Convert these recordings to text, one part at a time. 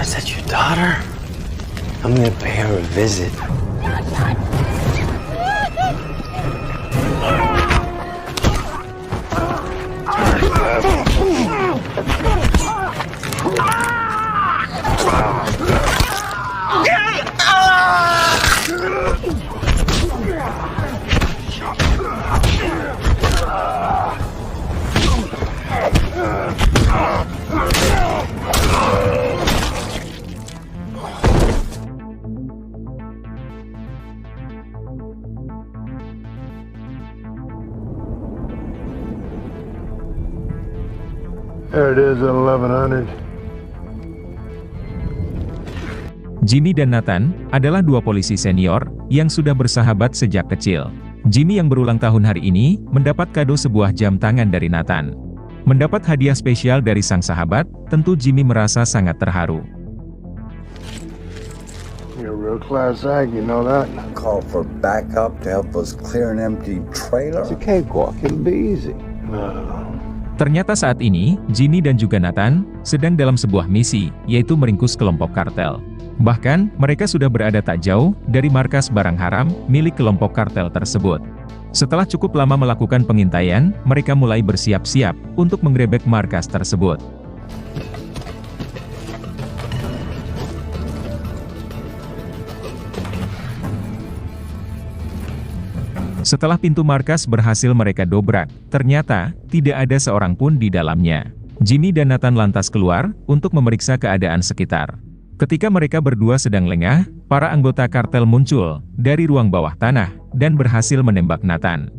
Is that your daughter? I'm gonna pay her a visit. There it is at 1100. Jimmy dan Nathan adalah dua polisi senior yang sudah bersahabat sejak kecil. Jimmy yang berulang tahun hari ini mendapat kado sebuah jam tangan dari Nathan. Mendapat hadiah spesial dari sang sahabat, tentu Jimmy merasa sangat terharu. You're a real class act, you know that? Call for backup to help us clear an empty trailer. It's a cakewalk, it'll be easy. No. Ternyata saat ini, Jimmy dan juga Nathan sedang dalam sebuah misi, yaitu meringkus kelompok kartel. Bahkan, mereka sudah berada tak jauh dari markas barang haram milik kelompok kartel tersebut. Setelah cukup lama melakukan pengintaian, mereka mulai bersiap-siap untuk menggerebek markas tersebut. Setelah pintu markas berhasil mereka dobrak, ternyata tidak ada seorang pun di dalamnya. Jimmy dan Nathan lantas keluar untuk memeriksa keadaan sekitar. Ketika mereka berdua sedang lengah, para anggota kartel muncul dari ruang bawah tanah dan berhasil menembak Nathan.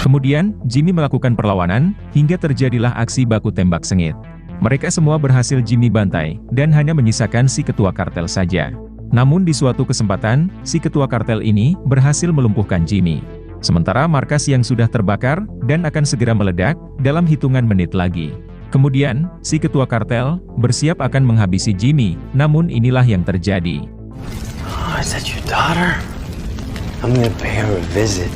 Kemudian, Jimmy melakukan perlawanan, hingga terjadilah aksi baku tembak sengit. Mereka semua berhasil Jimmy bantai, dan hanya menyisakan si ketua kartel saja. Namun di suatu kesempatan, si ketua kartel ini berhasil melumpuhkan Jimmy. Sementara markas yang sudah terbakar, dan akan segera meledak, dalam hitungan menit lagi. Kemudian, si ketua kartel bersiap akan menghabisi Jimmy, namun inilah yang terjadi. Oh, is that your daughter? I'm gonna pay her a visit.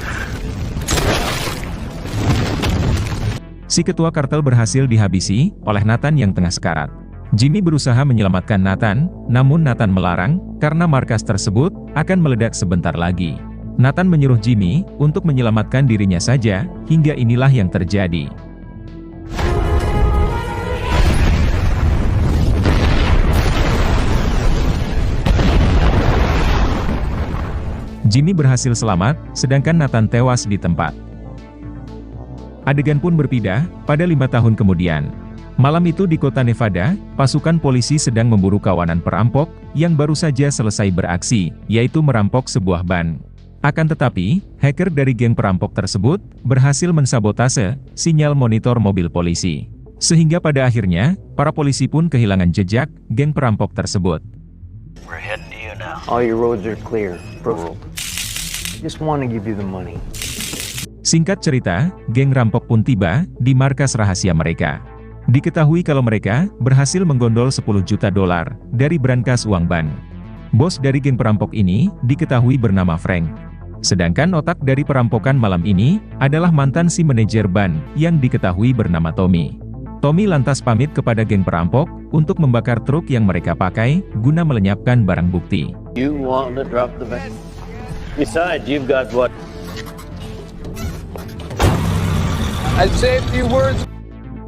Si ketua kartel berhasil dihabisi oleh Nathan yang tengah sekarat. Jimmy berusaha menyelamatkan Nathan, namun Nathan melarang, karena markas tersebut akan meledak sebentar lagi. Nathan menyuruh Jimmy untuk menyelamatkan dirinya saja, hingga inilah yang terjadi. Jimmy berhasil selamat, sedangkan Nathan tewas di tempat. Adegan pun berpindah, pada 5 tahun kemudian. Malam itu di kota Nevada, pasukan polisi sedang memburu kawanan perampok, yang baru saja selesai beraksi, yaitu merampok sebuah ban. Akan tetapi, hacker dari geng perampok tersebut, berhasil mensabotase sinyal monitor mobil polisi. Sehingga pada akhirnya, para polisi pun kehilangan jejak geng perampok tersebut. We're heading to you now. All your roads are clear, bro. Just want to give you the money. Singkat cerita, geng rampok pun tiba di markas rahasia mereka. Diketahui kalau mereka berhasil menggondol 10 juta dolar dari brankas uang ban. Bos dari geng perampok ini diketahui bernama Frank. Sedangkan otak dari perampokan malam ini adalah mantan si manajer ban yang diketahui bernama Tommy. Tommy lantas pamit kepada geng perampok untuk membakar truk yang mereka pakai guna melenyapkan barang bukti. You want to drop the van? Besides, you've got what? I'd say a few words.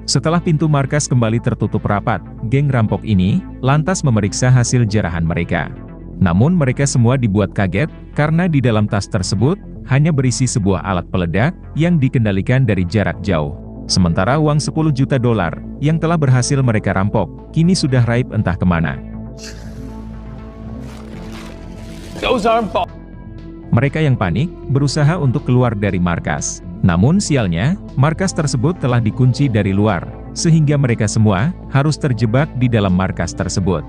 Setelah pintu markas kembali tertutup rapat, geng rampok ini lantas memeriksa hasil jarahan mereka. Namun mereka semua dibuat kaget, karena di dalam tas tersebut hanya berisi sebuah alat peledak yang dikendalikan dari jarak jauh. Sementara uang 10 juta dolar yang telah berhasil mereka rampok, kini sudah raib entah kemana. Mereka yang panik, berusaha untuk keluar dari markas. Namun sialnya, markas tersebut telah dikunci dari luar, sehingga mereka semua harus terjebak di dalam markas tersebut.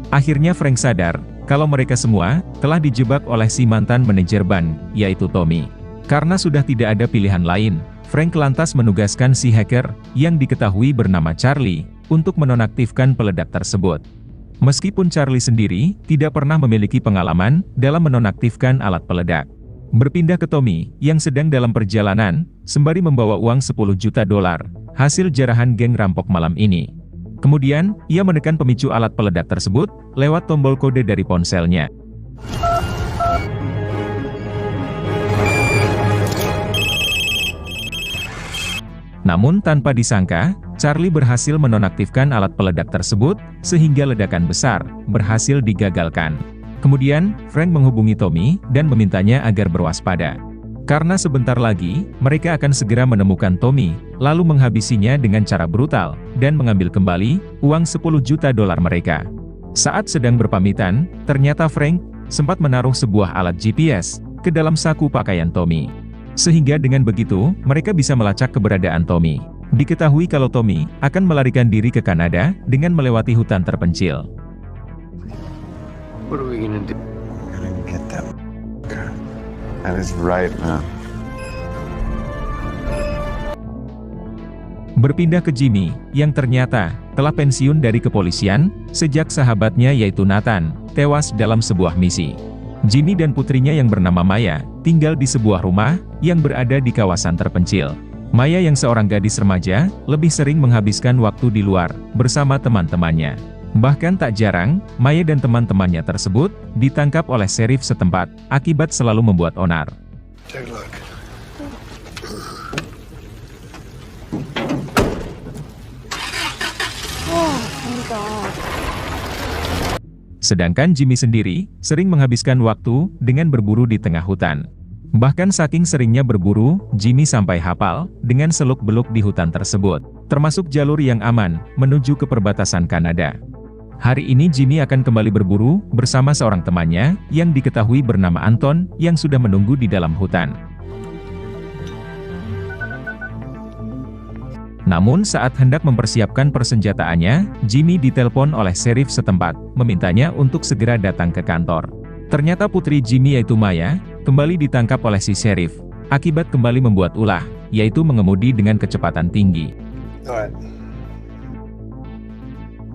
Akhirnya Frank sadar, kalau mereka semua telah dijebak oleh si mantan manajer ban, yaitu Tommy. Karena sudah tidak ada pilihan lain, Frank lantas menugaskan si hacker, yang diketahui bernama Charlie, untuk menonaktifkan peledak tersebut. Meskipun Charlie sendiri tidak pernah memiliki pengalaman dalam menonaktifkan alat peledak. Berpindah ke Tommy, yang sedang dalam perjalanan, sembari membawa uang 10 juta dolar, hasil jarahan geng rampok malam ini. Kemudian, ia menekan pemicu alat peledak tersebut, lewat tombol kode dari ponselnya. Namun tanpa disangka, Charlie berhasil menonaktifkan alat peledak tersebut, sehingga ledakan besar berhasil digagalkan. Kemudian, Frank menghubungi Tommy dan memintanya agar berwaspada. Karena sebentar lagi, mereka akan segera menemukan Tommy, lalu menghabisinya dengan cara brutal, dan mengambil kembali uang 10 juta dolar mereka. Saat sedang berpamitan, ternyata Frank sempat menaruh sebuah alat GPS ke dalam saku pakaian Tommy. Sehingga dengan begitu, mereka bisa melacak keberadaan Tommy. Diketahui kalau Tommy akan melarikan diri ke Kanada dengan melewati hutan terpencil. What are we gonna do? Gotta get that. That is right, man. Berpindah ke Jimmy, yang ternyata telah pensiun dari kepolisian sejak sahabatnya yaitu Nathan tewas dalam sebuah misi. Jimmy dan putrinya yang bernama Maya tinggal di sebuah rumah yang berada di kawasan terpencil. Maya yang seorang gadis remaja lebih sering menghabiskan waktu di luar bersama teman-temannya. Bahkan tak jarang, Maya dan teman-temannya tersebut ditangkap oleh sheriff setempat akibat selalu membuat onar. Take a look. Sedangkan Jimmy sendiri sering menghabiskan waktu dengan berburu di tengah hutan. Bahkan saking seringnya berburu, Jimmy sampai hafal dengan seluk-beluk di hutan tersebut, termasuk jalur yang aman menuju ke perbatasan Kanada. Hari ini Jimmy akan kembali berburu bersama seorang temannya yang diketahui bernama Anton yang sudah menunggu di dalam hutan. Namun saat hendak mempersiapkan persenjataannya, Jimmy ditelepon oleh sheriff setempat, memintanya untuk segera datang ke kantor. Ternyata putri Jimmy yaitu Maya, kembali ditangkap oleh si sheriff, akibat kembali membuat ulah, yaitu mengemudi dengan kecepatan tinggi.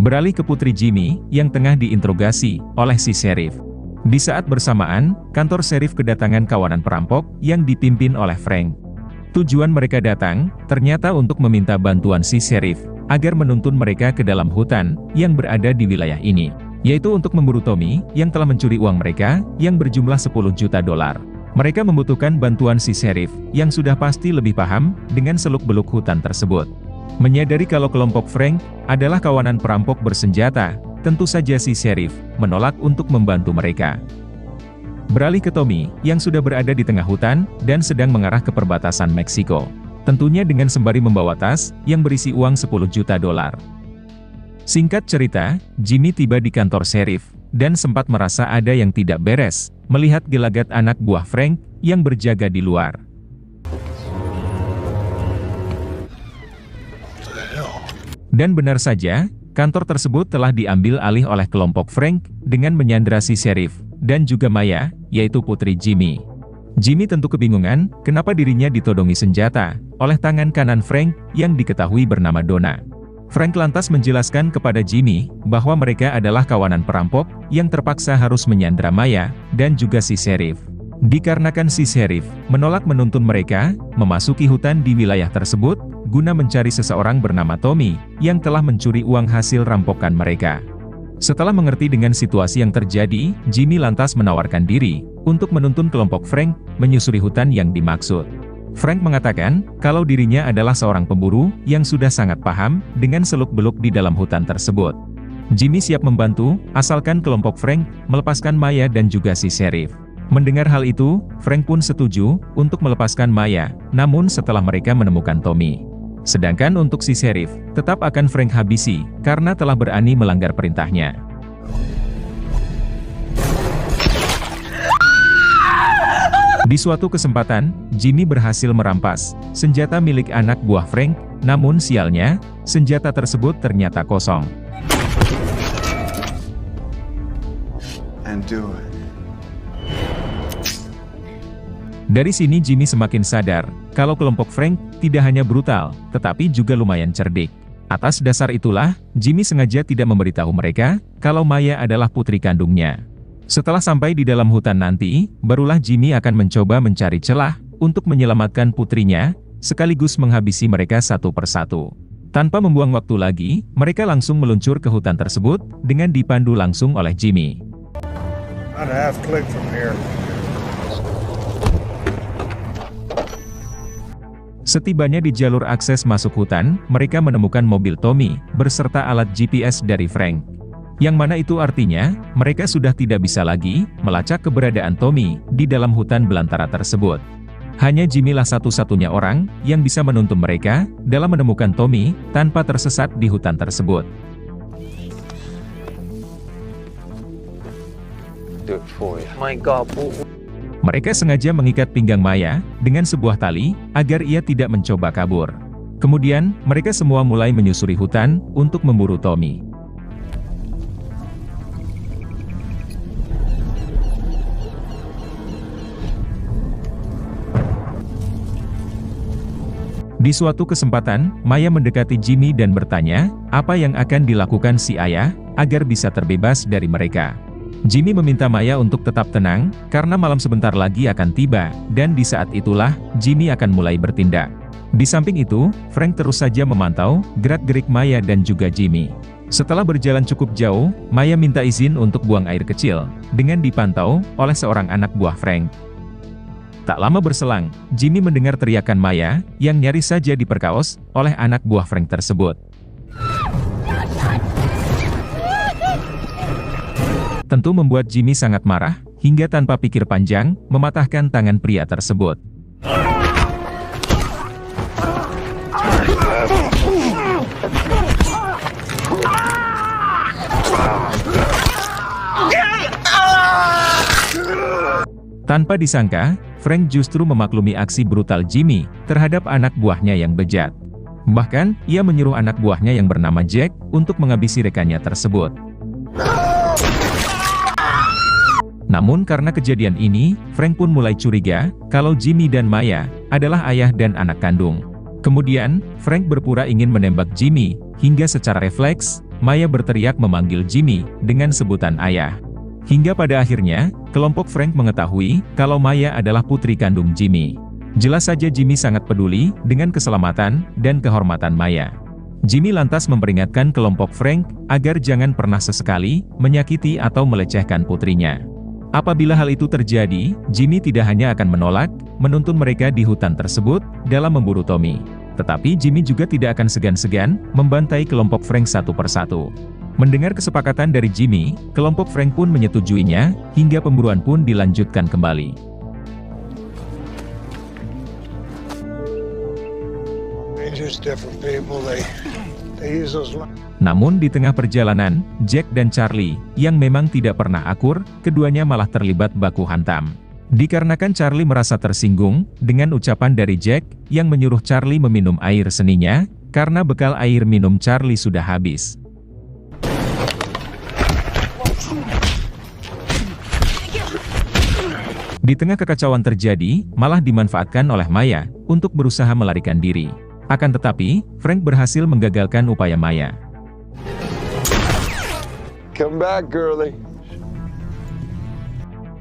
Beralih ke putri Jimmy, yang tengah diinterogasi oleh si sheriff. Di saat bersamaan, kantor sheriff kedatangan kawanan perampok yang dipimpin oleh Frank. Tujuan mereka datang, ternyata untuk meminta bantuan si sheriff, agar menuntun mereka ke dalam hutan, yang berada di wilayah ini. Yaitu untuk memburu Tommy, yang telah mencuri uang mereka, yang berjumlah 10 juta dolar. Mereka membutuhkan bantuan si sheriff, yang sudah pasti lebih paham, dengan seluk-beluk hutan tersebut. Menyadari kalau kelompok Frank adalah kawanan perampok bersenjata, tentu saja si sheriff menolak untuk membantu mereka. Beralih ke Tommy, yang sudah berada di tengah hutan, dan sedang mengarah ke perbatasan Meksiko. Tentunya dengan sembari membawa tas, yang berisi uang 10 juta dolar. Singkat cerita, Jimmy tiba di kantor sheriff, dan sempat merasa ada yang tidak beres, melihat gelagat anak buah Frank, yang berjaga di luar. Dan benar saja, kantor tersebut telah diambil alih oleh kelompok Frank, dengan menyandra si sheriff, dan juga Maya, yaitu putri Jimmy. Jimmy tentu kebingungan, kenapa dirinya ditodongi senjata, oleh tangan kanan Frank, yang diketahui bernama Donna. Frank lantas menjelaskan kepada Jimmy, bahwa mereka adalah kawanan perampok, yang terpaksa harus menyandra Maya, dan juga si sheriff. Dikarenakan si sheriff menolak menuntun mereka, memasuki hutan di wilayah tersebut, guna mencari seseorang bernama Tommy, yang telah mencuri uang hasil rampokan mereka. Setelah mengerti dengan situasi yang terjadi, Jimmy lantas menawarkan diri, untuk menuntun kelompok Frank, menyusuri hutan yang dimaksud. Frank mengatakan, kalau dirinya adalah seorang pemburu, yang sudah sangat paham, dengan seluk-beluk di dalam hutan tersebut. Jimmy siap membantu, asalkan kelompok Frank, melepaskan Maya dan juga si sheriff. Mendengar hal itu, Frank pun setuju, untuk melepaskan Maya, namun setelah mereka menemukan Tommy. Sedangkan untuk si sheriff, tetap akan Frank habisi, karena telah berani melanggar perintahnya. Di suatu kesempatan, Jimmy berhasil merampas senjata milik anak buah Frank, namun sialnya, senjata tersebut ternyata kosong. And do it. Dari sini Jimmy semakin sadar, kalau kelompok Frank tidak hanya brutal, tetapi juga lumayan cerdik. Atas dasar itulah, Jimmy sengaja tidak memberitahu mereka, kalau Maya adalah putri kandungnya. Setelah sampai di dalam hutan nanti, barulah Jimmy akan mencoba mencari celah untuk menyelamatkan putrinya, sekaligus menghabisi mereka satu persatu. Tanpa membuang waktu lagi, mereka langsung meluncur ke hutan tersebut, dengan dipandu langsung oleh Jimmy. About a half click from here. Setibanya di jalur akses masuk hutan, mereka menemukan mobil Tommy, beserta alat GPS dari Frank. Yang mana itu artinya, mereka sudah tidak bisa lagi melacak keberadaan Tommy di dalam hutan belantara tersebut. Hanya Jimmy lah satu-satunya orang yang bisa menuntun mereka dalam menemukan Tommy tanpa tersesat di hutan tersebut. Do it for you. My God, Mereka sengaja mengikat pinggang Maya dengan sebuah tali agar ia tidak mencoba kabur. Kemudian, mereka semua mulai menyusuri hutan untuk memburu Tommy. Di suatu kesempatan, Maya mendekati Jimmy dan bertanya, apa yang akan dilakukan si ayah, agar bisa terbebas dari mereka. Jimmy meminta Maya untuk tetap tenang, karena malam sebentar lagi akan tiba, dan di saat itulah, Jimmy akan mulai bertindak. Di samping itu, Frank terus saja memantau, gerak-gerik Maya dan juga Jimmy. Setelah berjalan cukup jauh, Maya minta izin untuk buang air kecil, dengan dipantau oleh seorang anak buah Frank. Tak lama berselang, Jimmy mendengar teriakan Maya, yang nyaris saja diperkaos oleh anak buah Frank tersebut. Tentu membuat Jimmy sangat marah, hingga tanpa pikir panjang, mematahkan tangan pria tersebut. Tanpa disangka, Frank justru memaklumi aksi brutal Jimmy terhadap anak buahnya yang bejat. Bahkan, ia menyuruh anak buahnya yang bernama Jack untuk menghabisi rekannya tersebut. Namun karena kejadian ini, Frank pun mulai curiga kalau Jimmy dan Maya adalah ayah dan anak kandung. Kemudian, Frank berpura ingin menembak Jimmy, hingga secara refleks, Maya berteriak memanggil Jimmy dengan sebutan ayah. Hingga pada akhirnya, kelompok Frank mengetahui kalau Maya adalah putri kandung Jimmy. Jelas saja Jimmy sangat peduli dengan keselamatan dan kehormatan Maya. Jimmy lantas memperingatkan kelompok Frank agar jangan pernah sesekali menyakiti atau melecehkan putrinya. Apabila hal itu terjadi, Jimmy tidak hanya akan menolak menuntun mereka di hutan tersebut dalam memburu Tommy. Tetapi Jimmy juga tidak akan segan-segan membantai kelompok Frank satu persatu. Mendengar kesepakatan dari Jimmy, kelompok Frank pun menyetujuinya, hingga pemburuan pun dilanjutkan kembali. Namun di tengah perjalanan, Jack dan Charlie, yang memang tidak pernah akur, keduanya malah terlibat baku hantam. Dikarenakan Charlie merasa tersinggung dengan ucapan dari Jack, yang menyuruh Charlie meminum air seninya, karena bekal air minum Charlie sudah habis. Di tengah kekacauan terjadi, malah dimanfaatkan oleh Maya untuk berusaha melarikan diri. Akan tetapi, Frank berhasil menggagalkan upaya Maya. Come back, girly.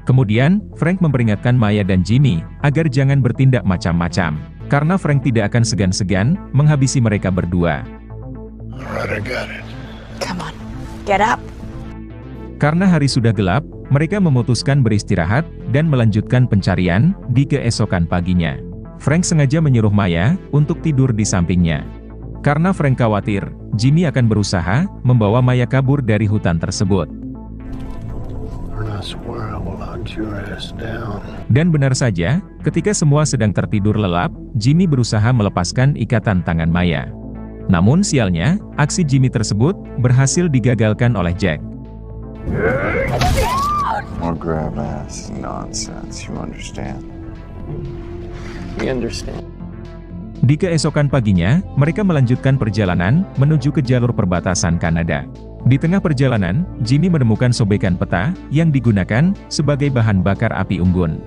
Kemudian, Frank memperingatkan Maya dan Jimmy agar jangan bertindak macam-macam, karena Frank tidak akan segan-segan menghabisi mereka berdua. Alright, I got it. Come on, get up. Karena hari sudah gelap, mereka memutuskan beristirahat dan melanjutkan pencarian di keesokan paginya. Frank sengaja menyuruh Maya untuk tidur di sampingnya. Karena Frank khawatir, Jimmy akan berusaha membawa Maya kabur dari hutan tersebut. Dan benar saja, ketika semua sedang tertidur lelap, Jimmy berusaha melepaskan ikatan tangan Maya. Namun sialnya, aksi Jimmy tersebut berhasil digagalkan oleh Jack. More grab ass nonsense, you understand? We understand. Di keesokan paginya, mereka melanjutkan perjalanan menuju ke jalur perbatasan Kanada. Di tengah perjalanan, Jimmy menemukan sobekan peta yang digunakan sebagai bahan bakar api unggun.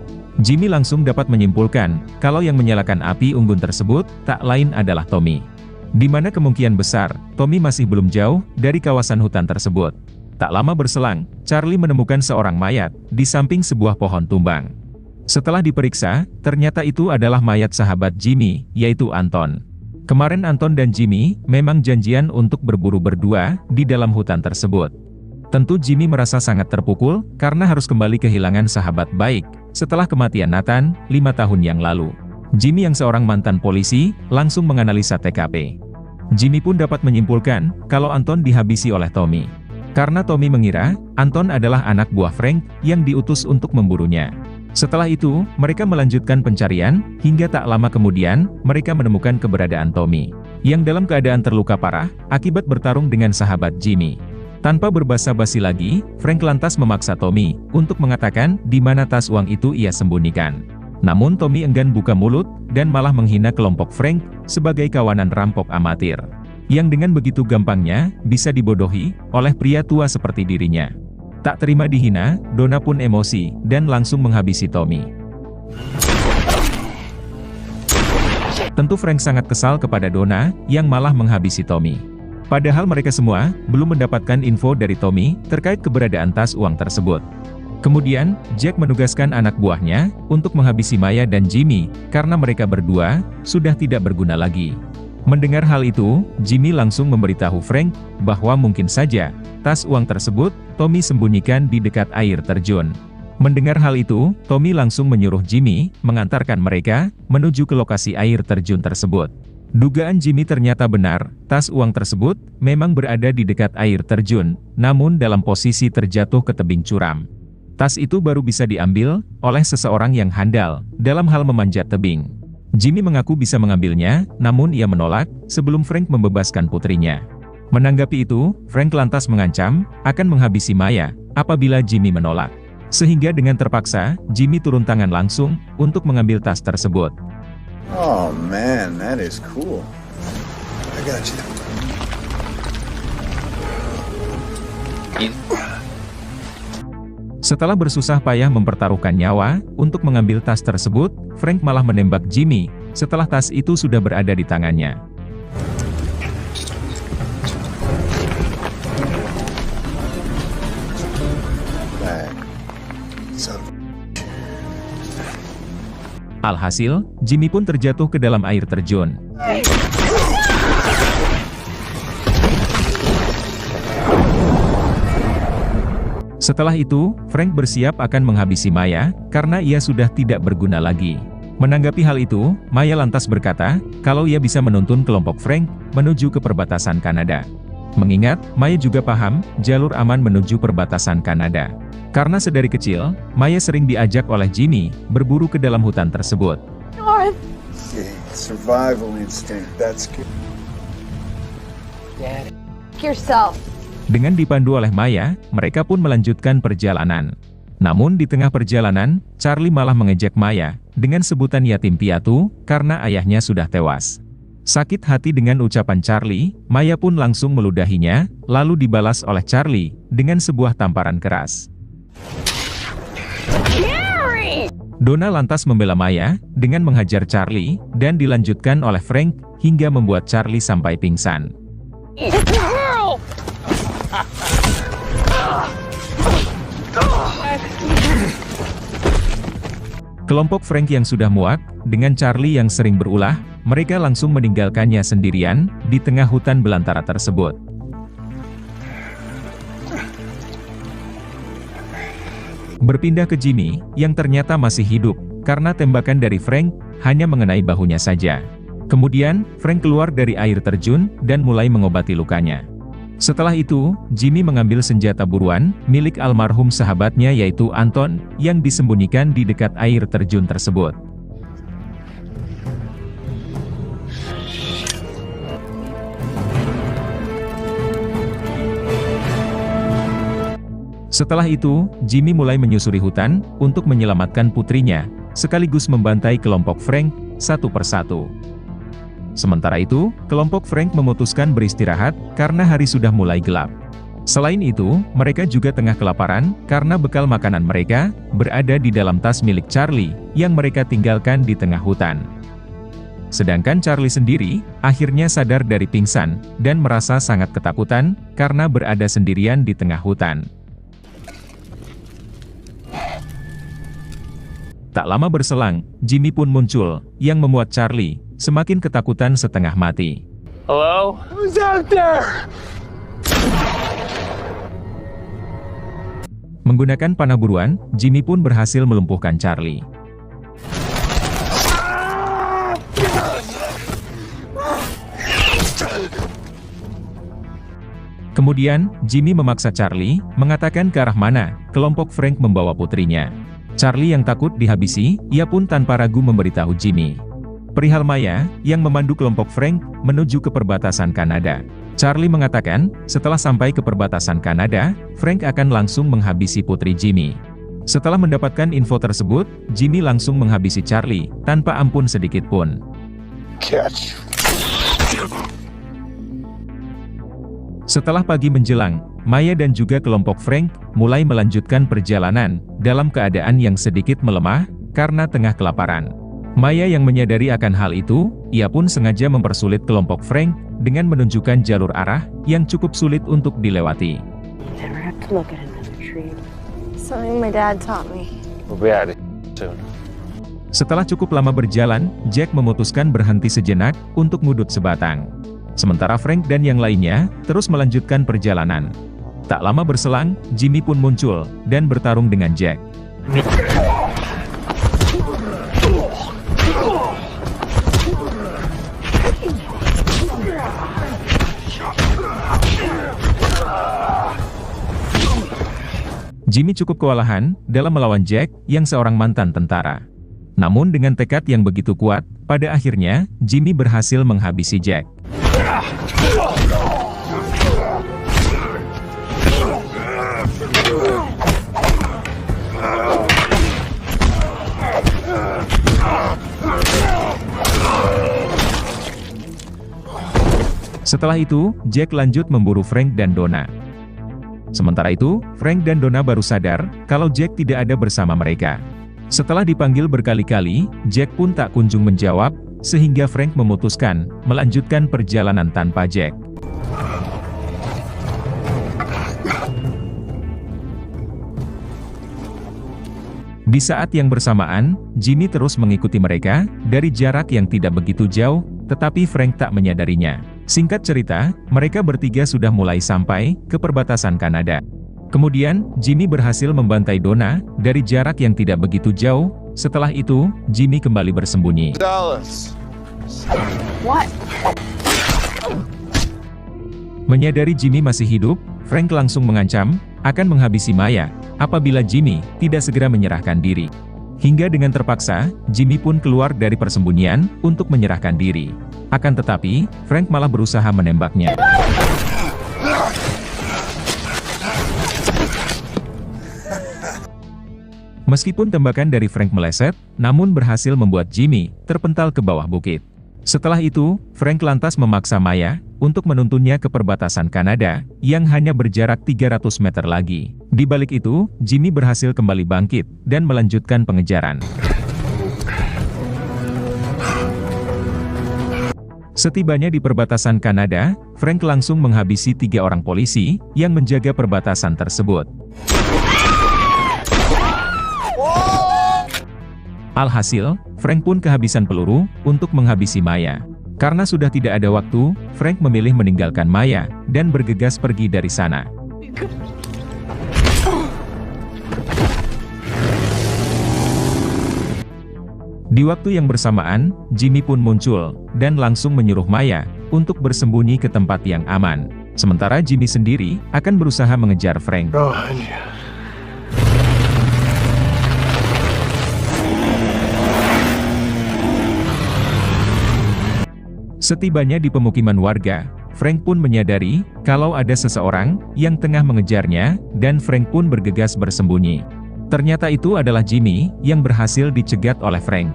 Jimmy langsung dapat menyimpulkan kalau yang menyalakan api unggun tersebut tak lain adalah Tommy. Di mana kemungkinan besar, Tommy masih belum jauh dari kawasan hutan tersebut. Tak lama berselang, Charlie menemukan seorang mayat di samping sebuah pohon tumbang. Setelah diperiksa, ternyata itu adalah mayat sahabat Jimmy, yaitu Anton. Kemarin Anton dan Jimmy memang janjian untuk berburu berdua di dalam hutan tersebut. Tentu Jimmy merasa sangat terpukul karena harus kembali kehilangan sahabat baik setelah kematian Nathan 5 tahun yang lalu. Jimmy yang seorang mantan polisi langsung menganalisa TKP. Jimmy pun dapat menyimpulkan kalau Anton dihabisi oleh Tommy. Karena Tommy mengira Anton adalah anak buah Frank yang diutus untuk memburunya. Setelah itu, mereka melanjutkan pencarian, hingga tak lama kemudian, mereka menemukan keberadaan Tommy, yang dalam keadaan terluka parah, akibat bertarung dengan sahabat Jimmy. Tanpa berbasa-basi lagi, Frank lantas memaksa Tommy, untuk mengatakan di mana tas uang itu ia sembunyikan. Namun Tommy enggan buka mulut, dan malah menghina kelompok Frank, sebagai kawanan rampok amatir. Yang dengan begitu gampangnya, bisa dibodohi, oleh pria tua seperti dirinya. Tak terima dihina, Donna pun emosi, dan langsung menghabisi Tommy. Tentu Frank sangat kesal kepada Donna, yang malah menghabisi Tommy. Padahal mereka semua, belum mendapatkan info dari Tommy, terkait keberadaan tas uang tersebut. Kemudian, Jack menugaskan anak buahnya, untuk menghabisi Maya dan Jimmy, karena mereka berdua, sudah tidak berguna lagi. Mendengar hal itu, Jimmy langsung memberitahu Frank, bahwa mungkin saja, tas uang tersebut, Tommy sembunyikan di dekat air terjun. Mendengar hal itu, Tommy langsung menyuruh Jimmy, mengantarkan mereka, menuju ke lokasi air terjun tersebut. Dugaan Jimmy ternyata benar, tas uang tersebut, memang berada di dekat air terjun, namun dalam posisi terjatuh ke tebing curam. Tas itu baru bisa diambil, oleh seseorang yang handal, dalam hal memanjat tebing. Jimmy mengaku bisa mengambilnya, namun ia menolak, sebelum Frank membebaskan putrinya. Menanggapi itu, Frank lantas mengancam, akan menghabisi Maya, apabila Jimmy menolak. Sehingga dengan terpaksa, Jimmy turun tangan langsung, untuk mengambil tas tersebut. Oh man, that is cool. I got you. Setelah bersusah payah mempertaruhkan nyawa, untuk mengambil tas tersebut, Frank malah menembak Jimmy, setelah tas itu sudah berada di tangannya. Alhasil, Jimmy pun terjatuh ke dalam air terjun. Setelah itu, Frank bersiap akan menghabisi Maya, karena ia sudah tidak berguna lagi. Menanggapi hal itu, Maya lantas berkata, kalau ia bisa menuntun kelompok Frank, menuju ke perbatasan Kanada. Mengingat, Maya juga paham, jalur aman menuju perbatasan Kanada. Karena sedari kecil, Maya sering diajak oleh Jimmy, berburu ke dalam hutan tersebut. North. Okay, survival instinct, that's good. Dad. Yourself. Dengan dipandu oleh Maya, mereka pun melanjutkan perjalanan. Namun di tengah perjalanan, Charlie malah mengejek Maya, dengan sebutan yatim piatu, karena ayahnya sudah tewas. Sakit hati dengan ucapan Charlie, Maya pun langsung meludahinya, lalu dibalas oleh Charlie, dengan sebuah tamparan keras. Donna lantas membela Maya, dengan menghajar Charlie, dan dilanjutkan oleh Frank, hingga membuat Charlie sampai pingsan. Kelompok Frank yang sudah muak, dengan Charlie yang sering berulah, mereka langsung meninggalkannya sendirian, di tengah hutan belantara tersebut. Berpindah ke Jimmy, yang ternyata masih hidup, karena tembakan dari Frank, hanya mengenai bahunya saja. Kemudian, Frank keluar dari air terjun, dan mulai mengobati lukanya. Setelah itu, Jimmy mengambil senjata buruan, milik almarhum sahabatnya yaitu Anton, yang disembunyikan di dekat air terjun tersebut. Setelah itu, Jimmy mulai menyusuri hutan, untuk menyelamatkan putrinya, sekaligus membantai kelompok Frank, satu persatu. Sementara itu, kelompok Frank memutuskan beristirahat, karena hari sudah mulai gelap. Selain itu, mereka juga tengah kelaparan, karena bekal makanan mereka, berada di dalam tas milik Charlie, yang mereka tinggalkan di tengah hutan. Sedangkan Charlie sendiri, akhirnya sadar dari pingsan, dan merasa sangat ketakutan, karena berada sendirian di tengah hutan. Tak lama berselang, Jimmy pun muncul, yang membuat Charlie semakin ketakutan setengah mati. Hello? Who's out there? Menggunakan panah buruan, Jimmy pun berhasil melumpuhkan Charlie. Kemudian, Jimmy memaksa Charlie, mengatakan ke arah mana kelompok Frank membawa putrinya. Charlie yang takut dihabisi, ia pun tanpa ragu memberitahu Jimmy perihal Maya, yang memandu kelompok Frank, menuju ke perbatasan Kanada. Charlie mengatakan, setelah sampai ke perbatasan Kanada, Frank akan langsung menghabisi putri Jimmy. Setelah mendapatkan info tersebut, Jimmy langsung menghabisi Charlie, tanpa ampun sedikit pun. Catch. Setelah pagi menjelang, Maya dan juga kelompok Frank mulai melanjutkan perjalanan dalam keadaan yang sedikit melemah karena tengah kelaparan. Maya yang menyadari akan hal itu, ia pun sengaja mempersulit kelompok Frank dengan menunjukkan jalur arah yang cukup sulit untuk dilewati. Never have to look at another tree. Something my dad taught me. We'll be out of here soon. Setelah cukup lama berjalan, Jack memutuskan berhenti sejenak untuk ngudut sebatang. Sementara Frank dan yang lainnya terus melanjutkan perjalanan. Tak lama berselang, Jimmy pun muncul dan bertarung dengan Jack. Jimmy cukup kewalahan dalam melawan Jack yang seorang mantan tentara. Namun dengan tekad yang begitu kuat, pada akhirnya Jimmy berhasil menghabisi Jack. Setelah itu, Jack lanjut memburu Frank dan Donna. Sementara itu, Frank dan Donna baru sadar kalau Jack tidak ada bersama mereka. Setelah dipanggil berkali-kali, Jack pun tak kunjung menjawab, sehingga Frank memutuskan melanjutkan perjalanan tanpa Jack. Di saat yang bersamaan, Jimmy terus mengikuti mereka dari jarak yang tidak begitu jauh, tetapi Frank tak menyadarinya. Singkat cerita, mereka bertiga sudah mulai sampai ke perbatasan Kanada. Kemudian, Jimmy berhasil membantai Donna dari jarak yang tidak begitu jauh. Setelah itu, Jimmy kembali bersembunyi. Dallas. What? Menyadari Jimmy masih hidup, Frank langsung mengancam akan menghabisi Maya apabila Jimmy tidak segera menyerahkan diri. Hingga dengan terpaksa, Jimmy pun keluar dari persembunyian untuk menyerahkan diri. Akan tetapi, Frank malah berusaha menembaknya. Meskipun tembakan dari Frank meleset, namun berhasil membuat Jimmy terpental ke bawah bukit. Setelah itu, Frank lantas memaksa Maya untuk menuntunnya ke perbatasan Kanada, yang hanya berjarak 300 meter lagi. Di balik itu, Jimmy berhasil kembali bangkit dan melanjutkan pengejaran. Setibanya di perbatasan Kanada, Frank langsung menghabisi 3 orang polisi yang menjaga perbatasan tersebut. Alhasil, Frank pun kehabisan peluru untuk menghabisi Maya. Karena sudah tidak ada waktu, Frank memilih meninggalkan Maya dan bergegas pergi dari sana. Di waktu yang bersamaan, Jimmy pun muncul dan langsung menyuruh Maya untuk bersembunyi ke tempat yang aman. Sementara Jimmy sendiri akan berusaha mengejar Frank. Setibanya di pemukiman warga, Frank pun menyadari kalau ada seseorang yang tengah mengejarnya, dan Frank pun bergegas bersembunyi. Ternyata itu adalah Jimmy yang berhasil dicegat oleh Frank.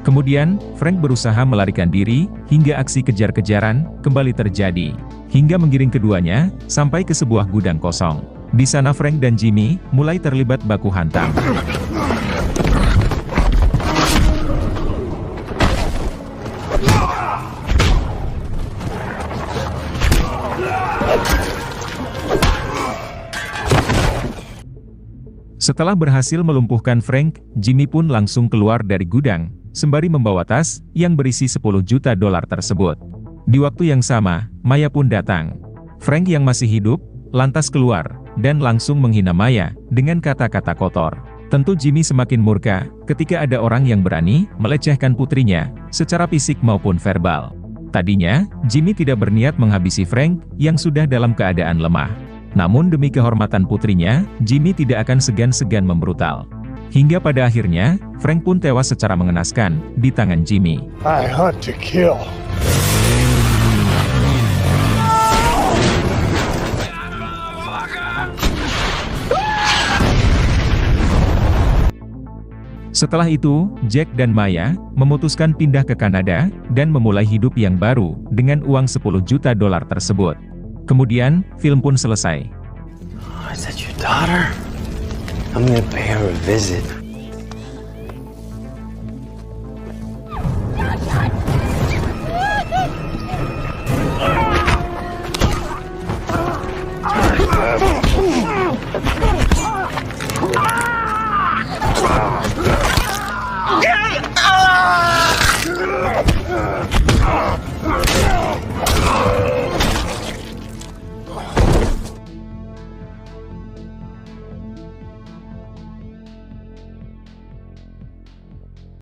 Kemudian, Frank berusaha melarikan diri hingga aksi kejar-kejaran kembali terjadi, hingga menggiring keduanya sampai ke sebuah gudang kosong. Di sana Frank dan Jimmy mulai terlibat baku hantam. Setelah berhasil melumpuhkan Frank, Jimmy pun langsung keluar dari gudang, sembari membawa tas yang berisi $10 juta tersebut. Di waktu yang sama, Maya pun datang. Frank yang masih hidup, lantas keluar, dan langsung menghina Maya, dengan kata-kata kotor. Tentu Jimmy semakin murka, ketika ada orang yang berani melecehkan putrinya, secara fisik maupun verbal. Tadinya, Jimmy tidak berniat menghabisi Frank, yang sudah dalam keadaan lemah. Namun demi kehormatan putrinya, Jimmy tidak akan segan-segan membrutal. Hingga pada akhirnya, Frank pun tewas secara mengenaskan, di tangan Jimmy. I hunt to kill. Setelah itu, Jack dan Maya memutuskan pindah ke Kanada dan memulai hidup yang baru dengan uang $10 juta tersebut. Kemudian, film pun selesai. Oh, is that your daughter? I'm gonna pay her a visit.